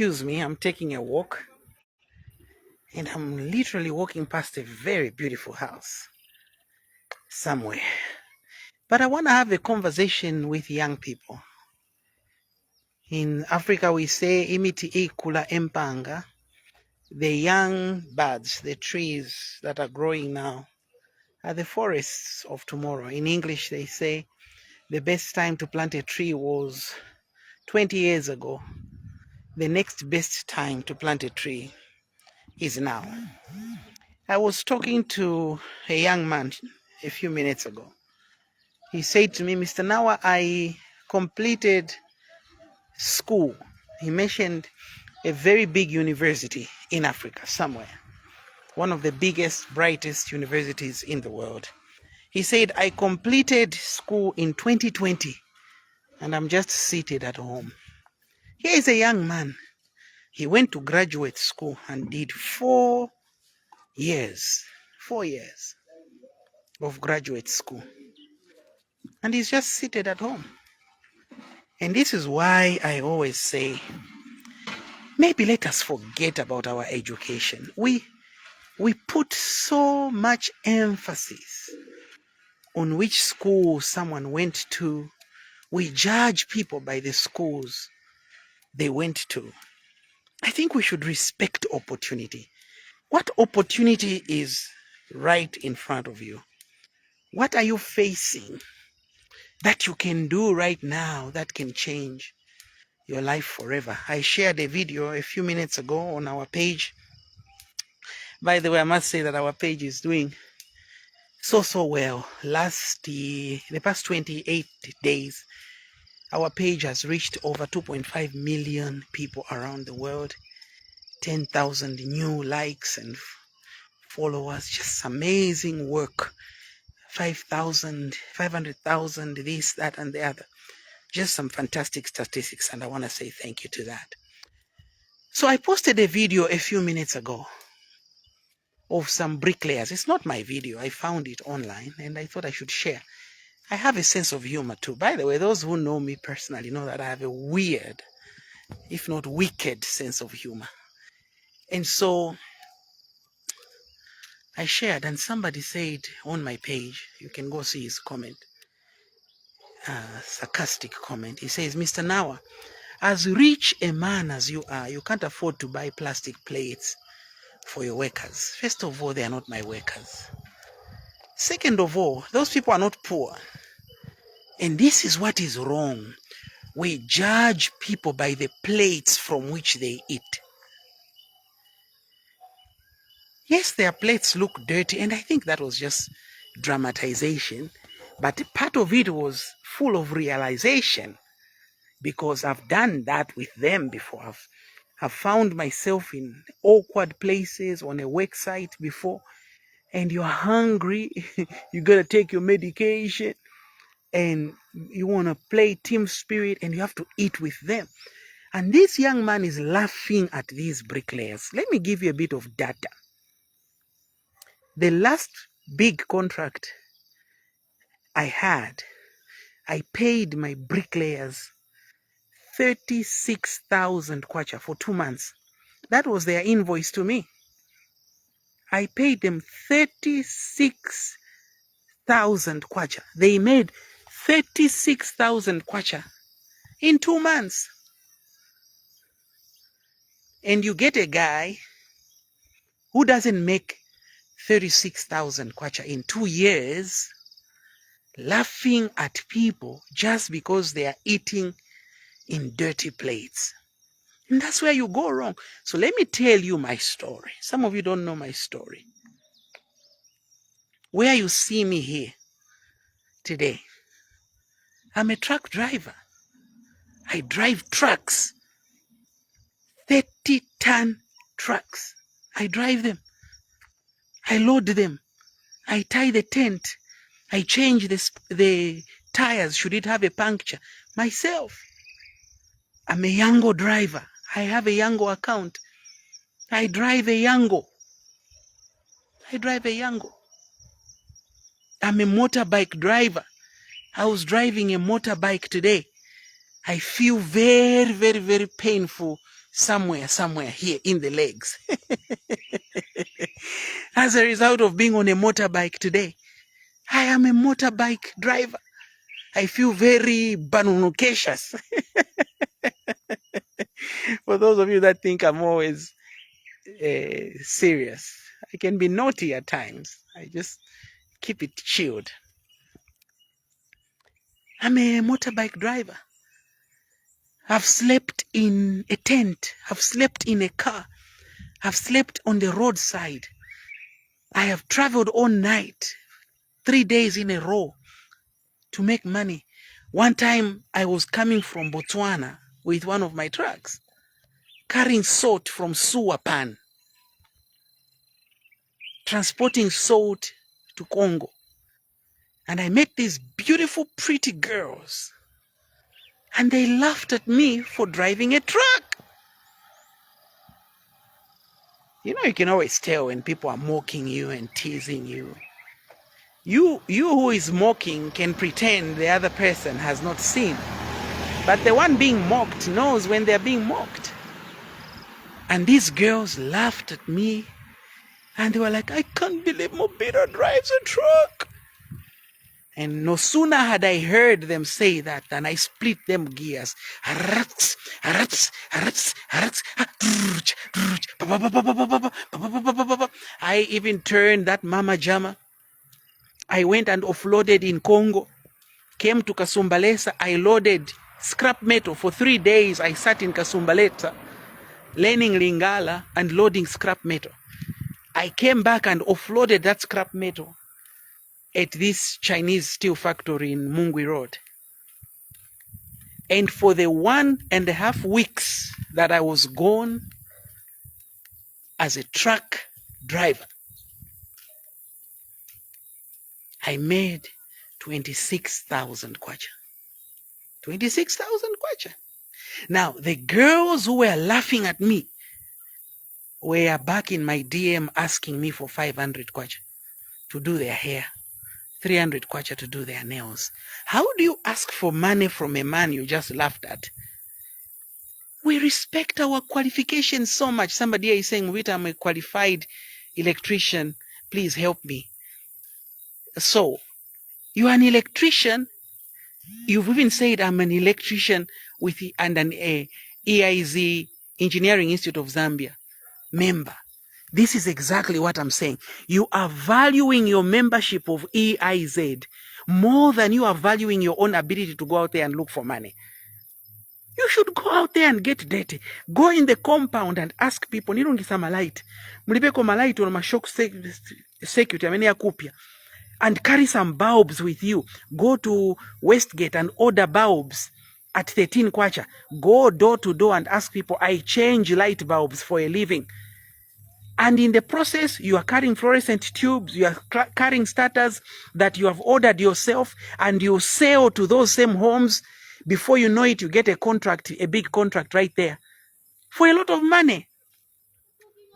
Excuse me, I'm taking a walk and I'm literally walking past a very beautiful house somewhere. But I want to have a conversation with young people. In Africa, we say imiti ikula empanga. The young buds, the trees that are growing now, are the forests of tomorrow. In English, they say the best time to plant a tree was 20 years ago. The next best time to plant a tree is now. I was talking to a young man a few minutes ago. He said to me, Mr. Nawa, I completed school. He mentioned a very big university in Africa somewhere, one of the biggest, brightest universities in the world. He said, I completed school in 2020 and I'm just seated at home. Here is a young man. He went to graduate school and did 4 years of graduate school. And he's just seated at home. And this is why I always say, maybe let us forget about our education. We put so much emphasis on which school someone went to. We judge people by the schools they went to. I think we should respect opportunity. What opportunity is right in front of you? What are you facing that you can do right now that can change your life forever? I shared a video a few minutes ago on our page. By the way, I must say that our page is doing so well. The past 28 days, our page has reached over 2.5 million people around the world, 10,000 new likes and followers. Just amazing work. 500,000, this, that, and the other. Just some fantastic statistics, and I want to say thank you to that. So I posted a video a few minutes ago of some bricklayers. It's not my video. I found it online, and I thought I should share. I have a sense of humor too. By the way, those who know me personally know that I have a weird, if not wicked, sense of humor. And so I shared, and somebody said on my page, you can go see his comment, sarcastic comment. He says, Mr. Nawa, as rich a man as you are, you can't afford to buy plastic plates for your workers. First of all, they are not my workers. Second of all, those people are not poor. And this is what is wrong. We judge people by the plates from which they eat. Yes, their plates look dirty, and I think that was just dramatization. But part of it was full of realization, because I've done that with them before. I've found myself in awkward places on a work site before, and you're hungry, you gotta take your medication, and you want to play team spirit, and you have to eat with them. And this young man is laughing at these bricklayers. Let me give you a bit of data. The last big contract I had, I paid my bricklayers 36,000 kwacha for 2 months. That was their invoice to me. I paid them 36,000 kwacha. They made 36,000 kwacha in 2 months. And you get a guy who doesn't make 36,000 kwacha in 2 years, laughing at people just because they are eating in dirty plates. And that's where you go wrong. So let me tell you my story. Some of you don't know my story. Where you see me here today, I'm a truck driver. I drive trucks, 30-ton trucks. I drive them. I load them. I tie the tent. I change the tires should it have a puncture myself. I'm a Yango driver. I have a Yango account. I drive a Yango. I'm a motorbike driver. I was driving a motorbike today. I feel very, very, very painful somewhere here in the legs. As a result of being on a motorbike today, I am a motorbike driver. I feel very banunukecious. For those of you that think I'm always serious, I can be naughty at times. I just keep it chilled. I'm a motorbike driver. I've slept in a tent. I've slept in a car. I've slept on the roadside. I have traveled all night, 3 days in a row to make money. One time I was coming from Botswana with one of my trucks, carrying salt from Suapan, transporting salt to Congo. And I met these beautiful, pretty girls. And they laughed at me for driving a truck. You know, you can always tell when people are mocking you and teasing you. You who is mocking can pretend the other person has not seen. But the one being mocked knows when they're being mocked. And these girls laughed at me. And they were like, I can't believe Mobita drives a truck. And no sooner had I heard them say that than I split them gears. I even turned that mama jammer. I went and offloaded in Congo. Came to Kasumbalesa. I loaded scrap metal. For 3 days I sat in Kasumbalesa, learning Lingala and loading scrap metal. I came back and offloaded that scrap metal at this Chinese steel factory in Mungwi Road. And for the 1.5 weeks that I was gone as a truck driver, I made 26,000 kwacha. 26,000 kwacha. Now, the girls who were laughing at me were back in my DM asking me for 500 kwacha to do their hair, 300 kwacha to do their nails. How do you ask for money from a man you just laughed at? We respect our qualifications so much. Somebody here is saying, wait, I'm a qualified electrician. Please help me. So, you are an electrician. You've even said, I'm an electrician and an EIZ, Engineering Institute of Zambia member. This is exactly what I'm saying. You are valuing your membership of EIZ more than you are valuing your own ability to go out there and look for money. You should go out there and get dirty. Go in the compound and ask people, nirungisa malite. Mulipeko malite on mashock security, amenia kupia. And carry some bulbs with you. Go to Westgate and order bulbs at 13 kwacha. Go door to door and ask people, I change light bulbs for a living. And in the process, you are carrying fluorescent tubes, you are carrying starters that you have ordered yourself, and you sell to those same homes. Before you know it, you get a contract, a big contract right there for a lot of money.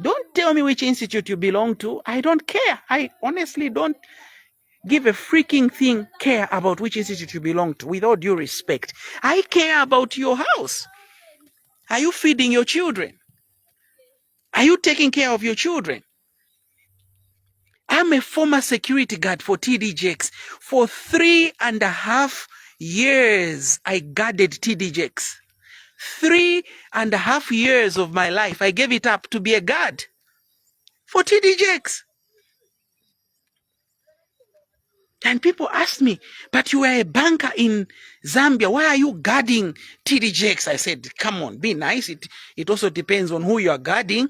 Don't tell me which institute you belong to. I don't care. I honestly don't give a freaking thing care about which institute you belong to, with all due respect. I care about your house. Are you feeding your children? Are you taking care of your children? I'm a former security guard for TDJX. For 3.5 years, I guarded TDJX. 3.5 years of my life, I gave it up to be a guard for TDJX. And people ask me, but you are a banker in Zambia. Why are you guarding TDJX? I said, come on, be nice. It also depends on who you are guarding.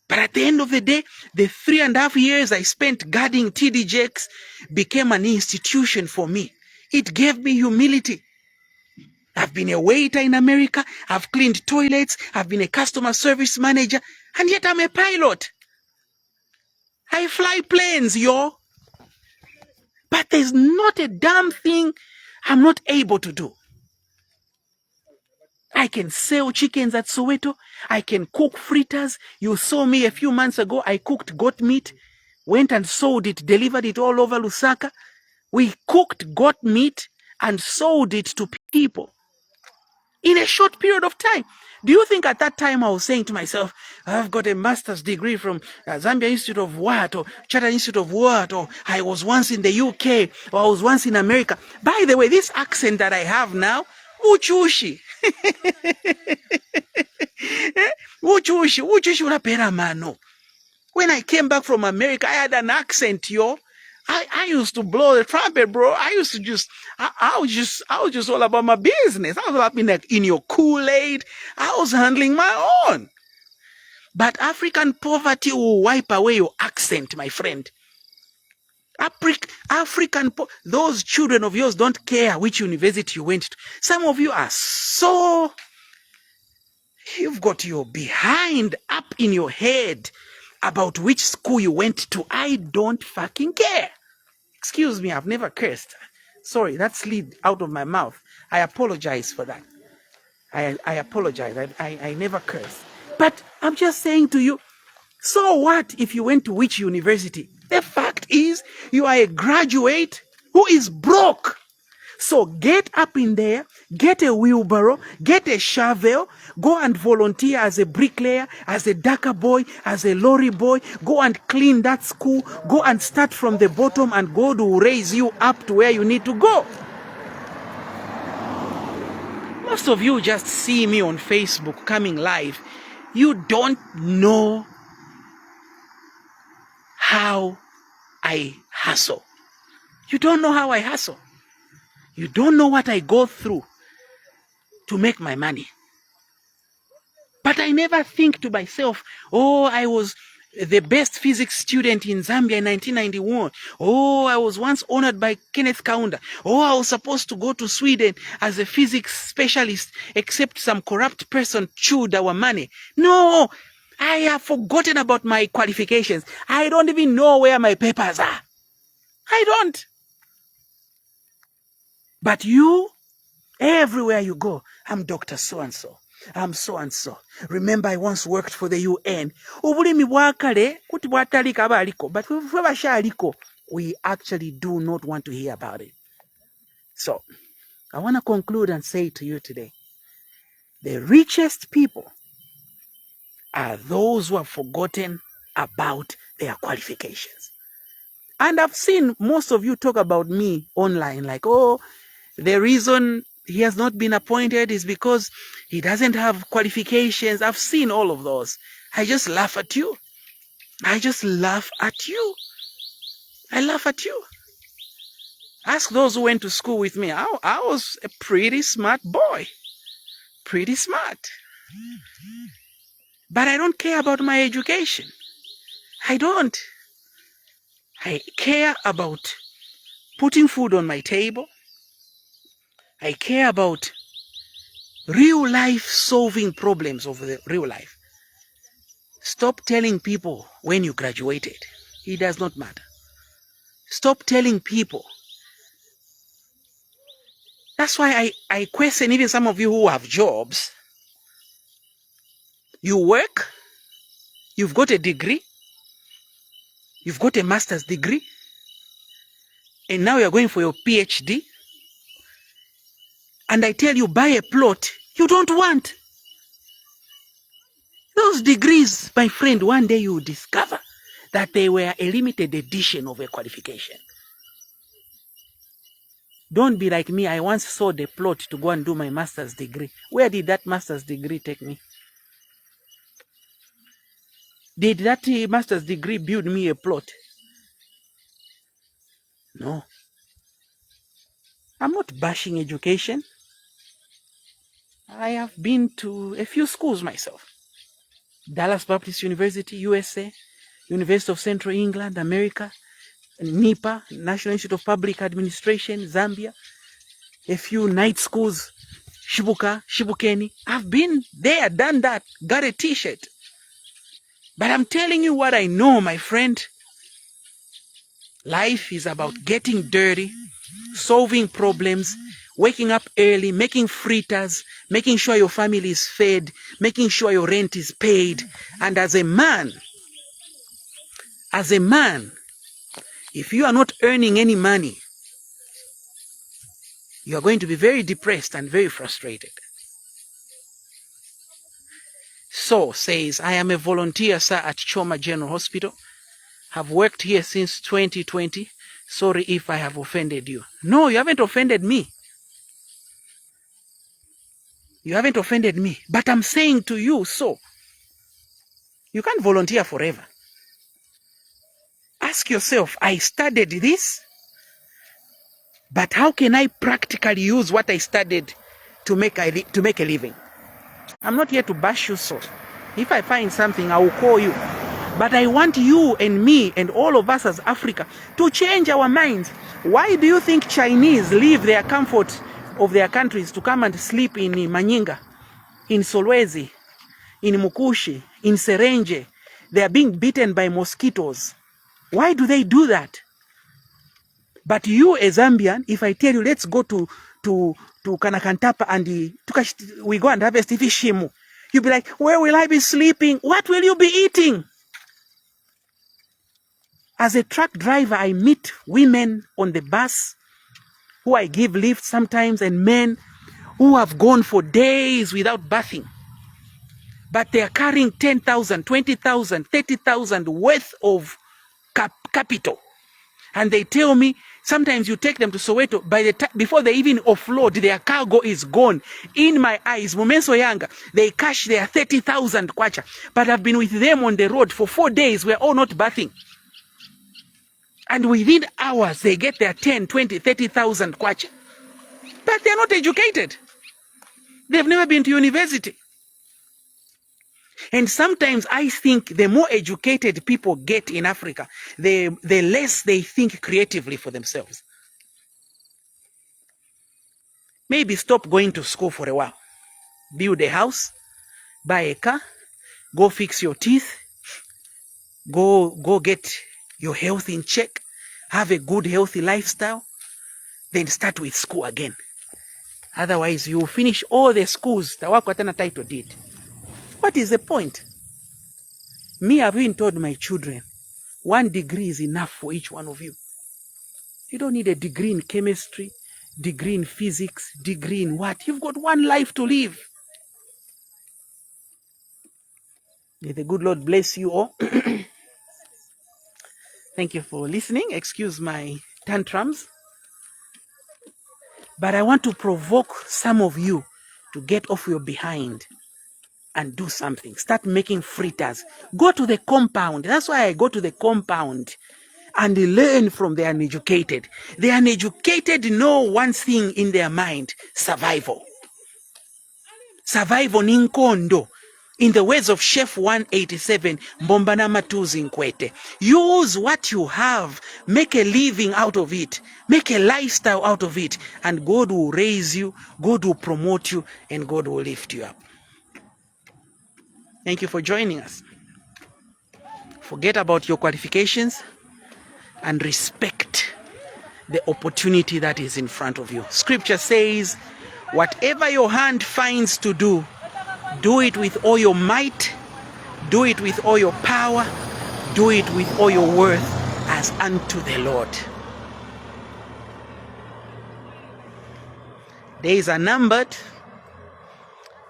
But at the end of the day, the 3.5 years I spent guarding TDJX became an institution for me. It gave me humility. I've been a waiter in America. I've cleaned toilets. I've been a customer service manager. And yet I'm a pilot. I fly planes, yo. But there's not a damn thing I'm not able to do. I can sell chickens at Soweto. I can cook fritters. You saw me a few months ago. I cooked goat meat, went and sold it, delivered it all over Lusaka. We cooked goat meat and sold it to people in a short period of time. Do you think at that time I was saying to myself, I've got a master's degree from Zambia Institute of what, or Chartered Institute of what, or I was once in the UK, or I was once in America. By the way, this accent that I have now, uchushi. Uchushi unapera mano. When I came back from America, I had an accent, yo. I used to blow the trumpet, bro. I was just all about my business. I was up in your Kool-Aid. I was handling my own. But African poverty will wipe away your accent, my friend. Those children of yours don't care which university you went to. Some of you are you've got your behind up in your head about which school you went to. I don't fucking care. Excuse me, I've never cursed. Sorry, that slid out of my mouth. I apologize for that. I apologize. I never curse. But I'm just saying to you, so what if you went to which university? The fact is, you are a graduate who is broke. So get up in there, get a wheelbarrow, get a shovel, go and volunteer as a bricklayer, as a darker boy, as a lorry boy, go and clean that school, go and start from the bottom, and God will raise you up to where you need to go. Most of you just see me on Facebook coming live. You don't know how I hustle. You don't know how I hustle. You don't know what I go through to make my money. But I never think to myself, oh, I was the best physics student in Zambia in 1991. Oh, I was once honored by Kenneth Kaunda. Oh, I was supposed to go to Sweden as a physics specialist, except some corrupt person chewed our money. No, I have forgotten about my qualifications. I don't even know where my papers are. I don't. But you, everywhere you go, I'm Dr. So-and-so. I'm so-and-so. Remember, I once worked for the UN. But we actually do not want to hear about it. So, I want to conclude and say to you today, the richest people are those who have forgotten about their qualifications. And I've seen most of you talk about me online, like, oh, the reason he has not been appointed is because he doesn't have qualifications. I've seen all of those. I just laugh at you. I just laugh at you. I laugh at you. Ask those who went to school with me. I was a pretty smart boy. Pretty smart. But I don't care about my education. I don't. I care about putting food on my table. I care about real life solving problems of the real life. Stop telling people when you graduated. It does not matter. Stop telling people. That's why I question even some of you who have jobs. You work, you've got a degree, you've got a master's degree, and now you're going for your PhD. And I tell you, buy a plot you don't want. Those degrees, my friend, one day you will discover that they were a limited edition of a qualification. Don't be like me. I once sold a plot to go and do my master's degree. Where did that master's degree take me? Did that master's degree build me a plot? No. I'm not bashing education. I have been to a few schools myself. Dallas Baptist University, USA, University of Central England, America, NIPA, National Institute of Public Administration, Zambia, a few night schools, Shibuka, Shibukeni. I've been there, done that, got a t-shirt. But I'm telling you what I know, my friend. Life is about getting dirty, solving problems, waking up early, making fritters, making sure your family is fed, making sure your rent is paid. And as a man, if you are not earning any money, you are going to be very depressed and very frustrated. So says, I am a volunteer, sir, at Choma General Hospital. Have worked here since 2020. Sorry if I have offended you. No, you haven't offended me. You haven't offended me. But I'm saying to you, so you can't volunteer forever. Ask yourself, I studied this, but how can I practically use what I studied to make a living? I'm not here to bash you, so if I find something, I will call you. But I want you and me and all of us as Africa to change our minds. Why do you think Chinese leave their comfort of their countries to come and sleep in Manyinga, in Solwezi, in Mukushi, in Serenje? They are being bitten by mosquitoes. Why do they do that? But you, a Zambian, if I tell you, let's go to Kanakantapa and we go and harvest fishimu, you'll be like, where will I be sleeping? What will you be eating? As a truck driver, I meet women on the bus who I give lifts sometimes, and men who have gone for days without bathing. But they are carrying 10,000, 20,000, 30,000 worth of capital. And they tell me, sometimes you take them to Soweto, by the time, before they even offload, their cargo is gone. In my eyes, Mumenso Yanga, they cash their 30,000 kwacha. But I've been with them on the road for 4 days. We're all not bathing. And within hours, they get their 10, 20, 30,000 kwacha. But they're not educated. They've never been to university. And sometimes I think the more educated people get in Africa, the less they think creatively for themselves. Maybe stop going to school for a while. Build a house, buy a car, go fix your teeth, go get your health in check, have a good healthy lifestyle, then start with school again. Otherwise, you will finish all the schools that wako hatana title deed. What is the point? Me, I've even told my children, 1 degree is enough for each one of you. You don't need a degree in chemistry, degree in physics, degree in what? You've got 1 life to live. May the good Lord bless you all. Thank you for listening. Excuse my tantrums. But I want to provoke some of you to get off your behind and do something. Start making fritters. Go to the compound. That's why I go to the compound and learn from the uneducated. The uneducated know one thing in their mind: survival. Survival ninkondo. In the words of Chef 187, Mbombana Matuzi Nkwete, use what you have, make a living out of it, make a lifestyle out of it, and God will raise you, God will promote you, and God will lift you up. Thank you for joining us. Forget about your qualifications and respect the opportunity that is in front of you. Scripture says, whatever your hand finds to do, do it with all your might, do it with all your power, do it with all your worth as unto the Lord. Days are numbered,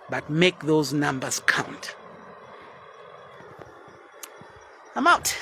but make those numbers count. I'm out.